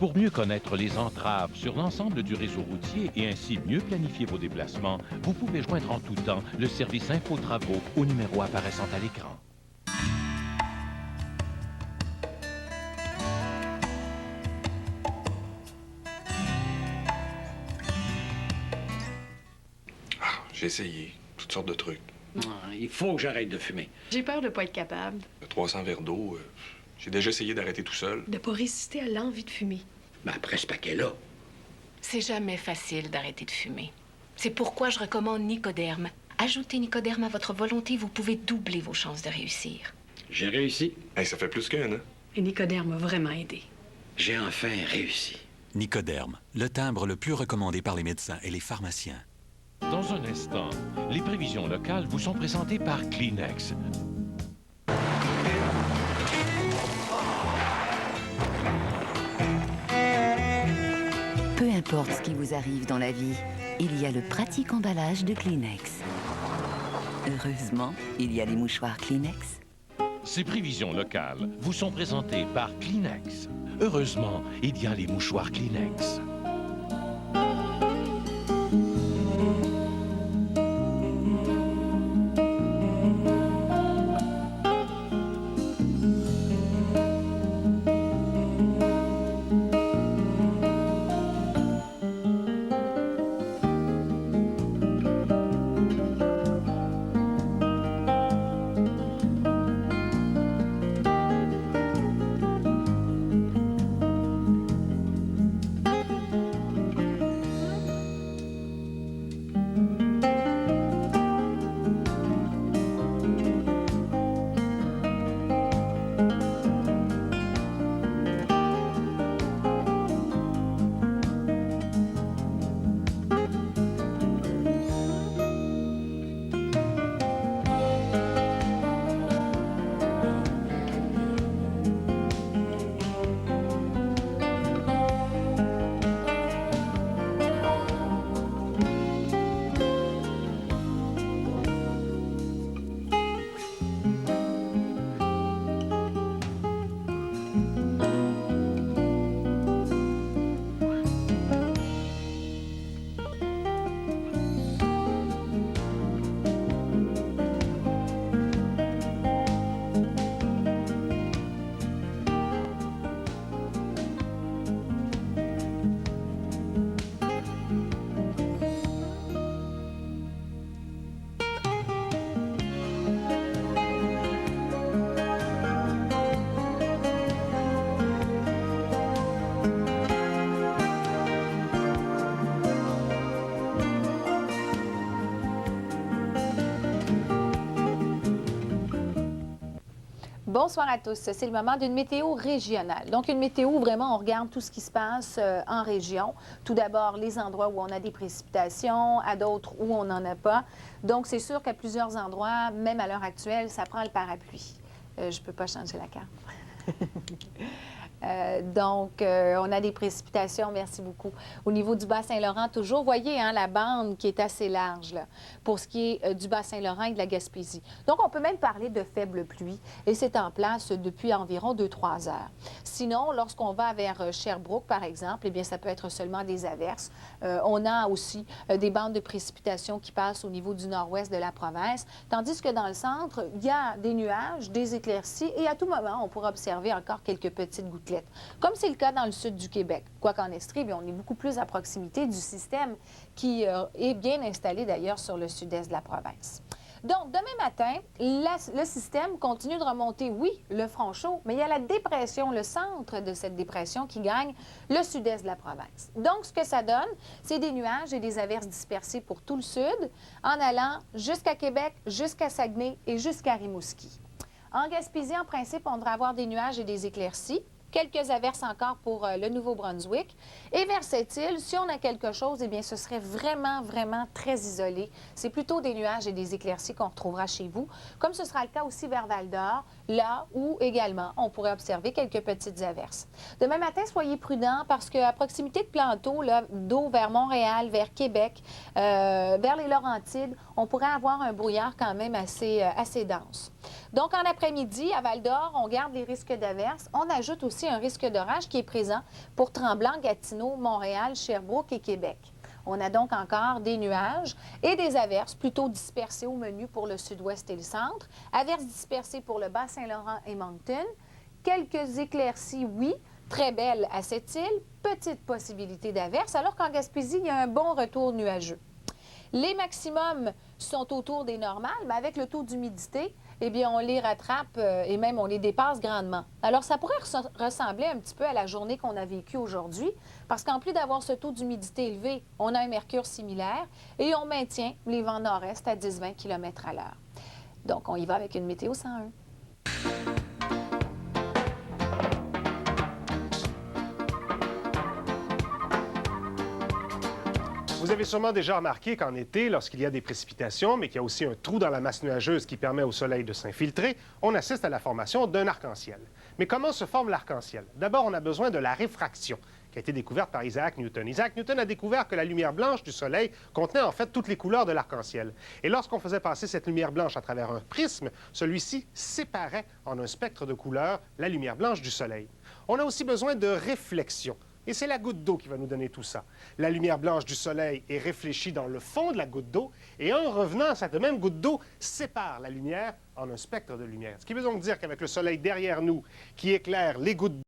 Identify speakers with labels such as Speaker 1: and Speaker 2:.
Speaker 1: Pour mieux connaître les entraves sur l'ensemble du réseau routier et ainsi mieux planifier vos déplacements, vous pouvez joindre en tout temps le service Infotravaux au numéro apparaissant à l'écran.
Speaker 2: J'ai essayé toutes sortes de trucs.
Speaker 3: Il faut que j'arrête de fumer.
Speaker 4: J'ai peur de pas être capable.
Speaker 2: 300 verres d'eau, j'ai déjà essayé d'arrêter tout seul.
Speaker 4: De pas résister à l'envie de fumer.
Speaker 3: Mais après ce paquet-là,
Speaker 5: C'est jamais facile d'arrêter de fumer. C'est pourquoi je recommande Nicoderme. Ajoutez Nicoderme à votre volonté, vous pouvez doubler vos chances de réussir.
Speaker 3: j'ai réussi.
Speaker 2: Hey, ça fait plus qu'un, hein?
Speaker 4: Et Nicodère m'a vraiment aidé.
Speaker 3: J'ai enfin réussi.
Speaker 6: Nicoderme, le timbre le plus recommandé par les médecins et les pharmaciens.
Speaker 1: Dans un instant, les prévisions locales vous sont présentées par Kleenex.
Speaker 7: Peu importe ce qui vous arrive dans la vie, il y a le pratique emballage de Kleenex. Heureusement, il y a les mouchoirs Kleenex.
Speaker 1: Ces prévisions locales vous sont présentées par Kleenex. Heureusement, il y a les mouchoirs Kleenex.
Speaker 8: Bonsoir à tous. C'est le moment d'une météo régionale. Donc, une météo où vraiment on regarde tout ce qui se passe en région. Tout d'abord, les endroits où on a des précipitations, à d'autres où on n'en a pas. Donc, c'est sûr qu'à plusieurs endroits, même à l'heure actuelle, ça prend le parapluie. Je ne peux pas changer la carte. On a des précipitations, merci beaucoup. Au niveau du Bas-Saint-Laurent, toujours, voyez la bande qui est assez large là, pour ce qui est du Bas-Saint-Laurent et de la Gaspésie. Donc, on peut même parler de faibles pluies et c'est en place depuis environ 2-3 heures. Sinon, lorsqu'on va vers Sherbrooke, par exemple, eh bien, ça peut être seulement des averses. On a aussi des bandes de précipitations qui passent au niveau du nord-ouest de la province, tandis que dans le centre, il y a des nuages, des éclaircies et à tout moment, on pourra observer encore quelques petites gouttelettes. Comme c'est le cas dans le sud du Québec. Quoiqu'en Estrie, bien, on est beaucoup plus à proximité du système qui est bien installé d'ailleurs sur le sud-est de la province. Donc, demain matin, le système continue de remonter, oui, le front chaud, mais il y a la dépression, le centre de cette dépression qui gagne le sud-est de la province. Donc, ce que ça donne, c'est des nuages et des averses dispersées pour tout le sud, en allant jusqu'à Québec, jusqu'à Saguenay et jusqu'à Rimouski. En Gaspésie, en principe, on devrait avoir des nuages et des éclaircies. Quelques averses encore pour le Nouveau-Brunswick. Et vers cette île, si on a quelque chose, eh bien, ce serait vraiment, vraiment très isolé. C'est plutôt des nuages et des éclaircies qu'on retrouvera chez vous, comme ce sera le cas aussi vers Val-d'Or, là où également on pourrait observer quelques petites averses. Demain matin, soyez prudents parce qu'à proximité de Planteau, d'eau vers Montréal, vers Québec, vers les Laurentides, on pourrait avoir un brouillard quand même assez dense. Donc, en après-midi, à Val-d'Or, on garde les risques d'averses. On ajoute aussi un risque d'orage qui est présent pour Tremblant, Gatineau, Montréal, Sherbrooke et Québec. On a donc encore des nuages et des averses plutôt dispersées au menu pour le sud-ouest et le centre. Averses dispersées pour le Bas-Saint-Laurent et Moncton. Quelques éclaircies, oui, très belles à cette île. Petite possibilité d'averses, alors qu'en Gaspésie, il y a un bon retour nuageux. Les maximums sont autour des normales, mais avec le taux d'humidité, eh bien, on les rattrape et même on les dépasse grandement. Alors, ça pourrait ressembler un petit peu à la journée qu'on a vécue aujourd'hui, parce qu'en plus d'avoir ce taux d'humidité élevé, on a un mercure similaire et on maintient les vents nord-est à 10-20 km à l'heure. Donc, on y va avec une météo 101.
Speaker 9: Vous avez sûrement déjà remarqué qu'en été, lorsqu'il y a des précipitations, mais qu'il y a aussi un trou dans la masse nuageuse qui permet au soleil de s'infiltrer, on assiste à la formation d'un arc-en-ciel. Mais comment se forme l'arc-en-ciel? D'abord, on a besoin de la réfraction, qui a été découverte par Isaac Newton. Isaac Newton a découvert que la lumière blanche du soleil contenait en fait toutes les couleurs de l'arc-en-ciel. Et lorsqu'on faisait passer cette lumière blanche à travers un prisme, celui-ci séparait en un spectre de couleurs la lumière blanche du soleil. On a aussi besoin de réflexion. Et c'est la goutte d'eau qui va nous donner tout ça. La lumière blanche du soleil est réfléchie dans le fond de la goutte d'eau et en revenant, cette même goutte d'eau sépare la lumière en un spectre de lumière. Ce qui veut donc dire qu'avec le soleil derrière nous qui éclaire les gouttes d'eau,